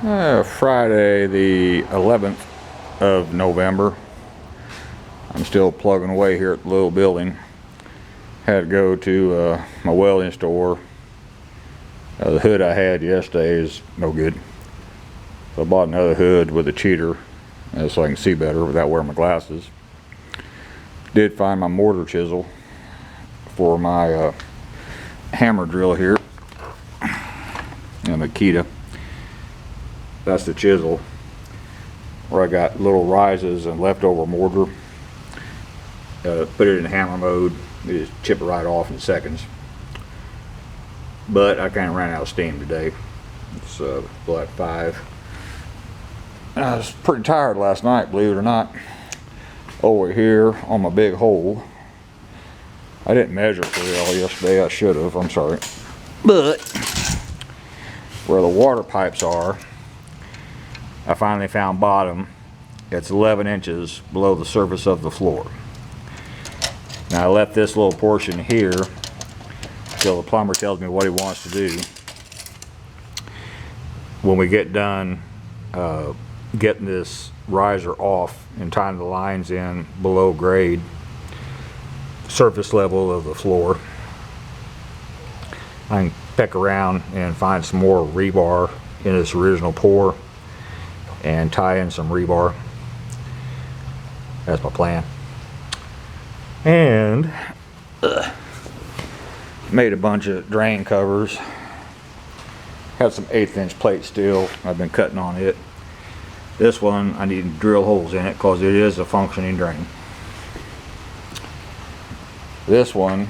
Friday the 11th of November. I'm still plugging away here at the little building. Had to go to my welding store. The hood I had yesterday is no good, so I bought another hood with a cheater so I can see better without wearing my glasses. Did find my mortar chisel for my hammer drill here, and Makita. That's the chisel where I got little rises and leftover mortar. Put it in hammer mode, you just chip it right off in seconds. But I kind of ran out of steam today. It's at 5. I was pretty tired last night, believe it or not. Over here on my big hole, I didn't measure for real yesterday. I should have, I'm sorry. But where the water pipes are, I finally found bottom. It's 11 inches below the surface of the floor. Now I left this little portion here till the plumber tells me what he wants to do. When we get done getting this riser off and tying the lines in below grade, surface level of the floor, I can peck around and find some more rebar in this original pour and tie in some rebar. That's my plan. And made a bunch of drain covers. Had some 1/8 inch plate steel. I've been cutting on it. This one I need to drill holes in it because it is a functioning drain. This one,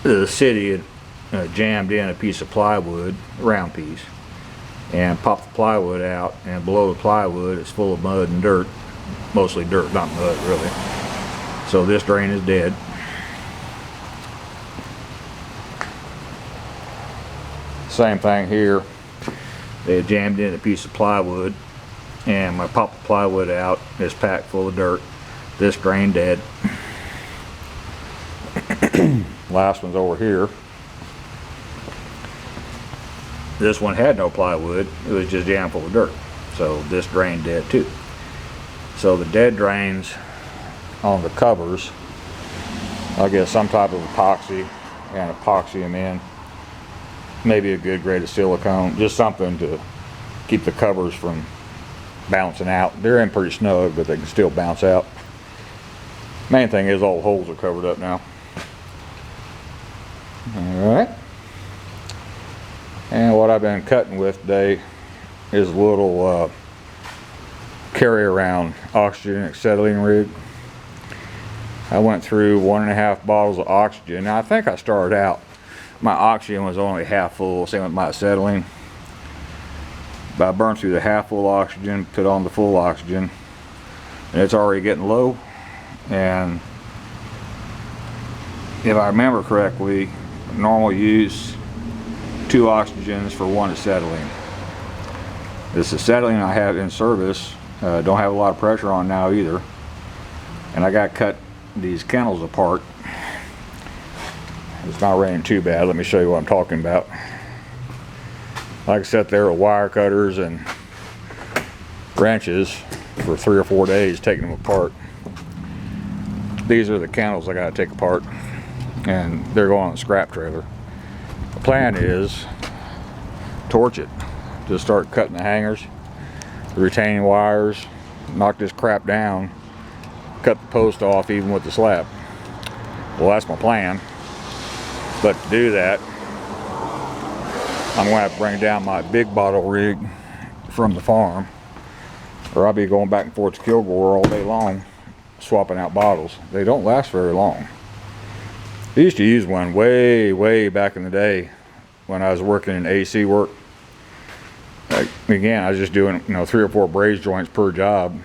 the city had jammed in a piece of plywood, a round piece, and popped the plywood out, and below the plywood it's full of mud and dirt. Mostly dirt, not mud really. So this drain is dead. Same thing here. They had jammed in a piece of plywood, and I popped the plywood out. It's packed full of dirt. This drain dead. Last one's over here. This one had no plywood. It was just jammed full of dirt. So this drain dead too. So the dead drains on the covers, I'll get some type of epoxy and epoxy them in. Maybe a good grade of silicone, just something to keep the covers from bouncing out. They're in pretty snug, but they can still bounce out. Main thing is all the holes are covered up now. Alright. And what I've been cutting with today is a little carry around oxygen acetylene rig. I went through 1.5 bottles of oxygen. Now I think I started out, my oxygen was only half full, same with my acetylene. But I burned through the half full oxygen, put on the full oxygen, and it's already getting low. And if I remember correctly, normal use 2 oxygens for 1 acetylene. This acetylene I have in service, don't have a lot of pressure on now either. And I got to cut these kennels apart. It's not raining too bad. Let me show you what I'm talking about. I can sit there with wire cutters and wrenches for 3 or 4 days taking them apart. These are the kennels I got to take apart, and they're going on the scrap trailer. The plan is torch it. Just start cutting the hangers, the retaining wires, knock this crap down, cut the post off even with the slab. Well, that's my plan. But to do that, I'm going to have to bring down my big bottle rig from the farm, or I'll be going back and forth to Kilgore all day long swapping out bottles. They don't last very long. I used to use one way back in the day when I was working in AC work. Again, I was just doing 3 or 4 braze joints per job,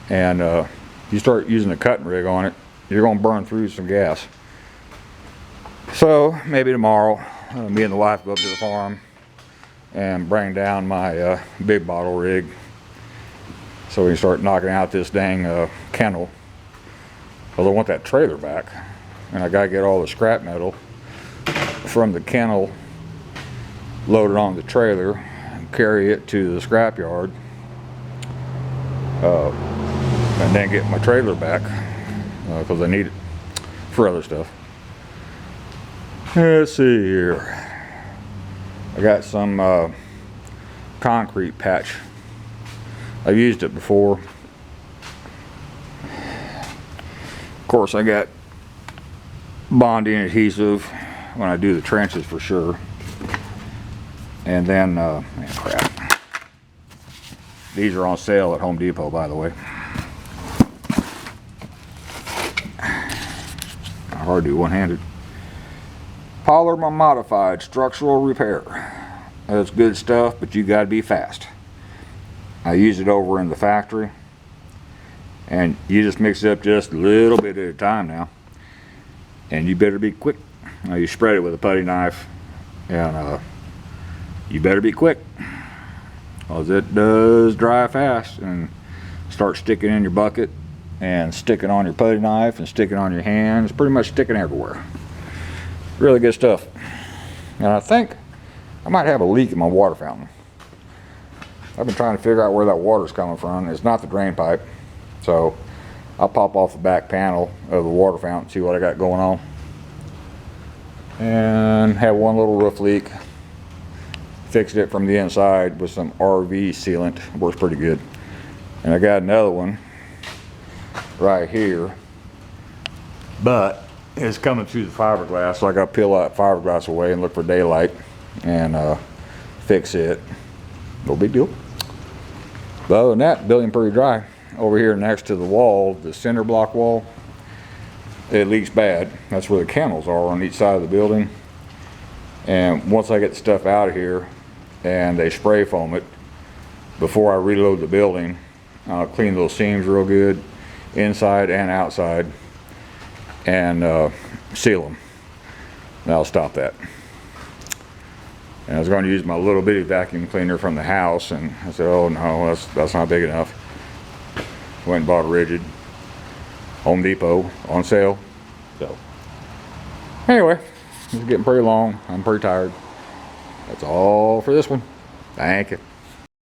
and you start using a cutting rig on it, you're going to burn through some gas. So maybe tomorrow me and the wife go up to the farm and bring down my big bottle rig so we can start knocking out this dang kennel. Well, I want that trailer back, and I gotta get all the scrap metal from the kennel load it on the trailer and carry it to the scrapyard, and then get my trailer back because I need it for other stuff. Let's see here. I got some concrete patch. I've used it before. Of course, I got bonding adhesive when I do the trenches for sure. And then, man, crap. These are on sale at Home Depot, by the way. Hard to do one-handed. Polymer modified structural repair. That's good stuff, but you gotta be fast. I use it over in the factory, and you just mix it up just a little bit at a time now, and you better be quick. Now you spread it with a putty knife, and you better be quick, because it does dry fast and start sticking in your bucket and sticking on your putty knife and sticking on your hands, pretty much sticking everywhere. Really good stuff. And I think I might have a leak in my water fountain. I've been trying to figure out where that water's coming from. It's not the drain pipe, so I'll pop off the back panel of the water fountain, see what I got going on. And have one little roof leak. Fixed it from the inside with some RV sealant. Works pretty good. And I got another one right here, but it's coming through the fiberglass, so I got to peel that fiberglass away and look for daylight and fix it. No big deal. But other than that, building pretty dry. Over here next to the wall, the cinder block wall, it leaks bad. That's where the kennels are on each side of the building. And once I get the stuff out of here and they spray foam it, before I reload the building, I'll clean those seams real good, inside and outside, and seal them. That'll stop that. And I was going to use my little bitty vacuum cleaner from the house, and I said, oh no, that's not big enough. Went and bought a rigid. Home Depot on sale. So anyway, it's getting pretty long. I'm pretty tired. That's all for this one. Thank you.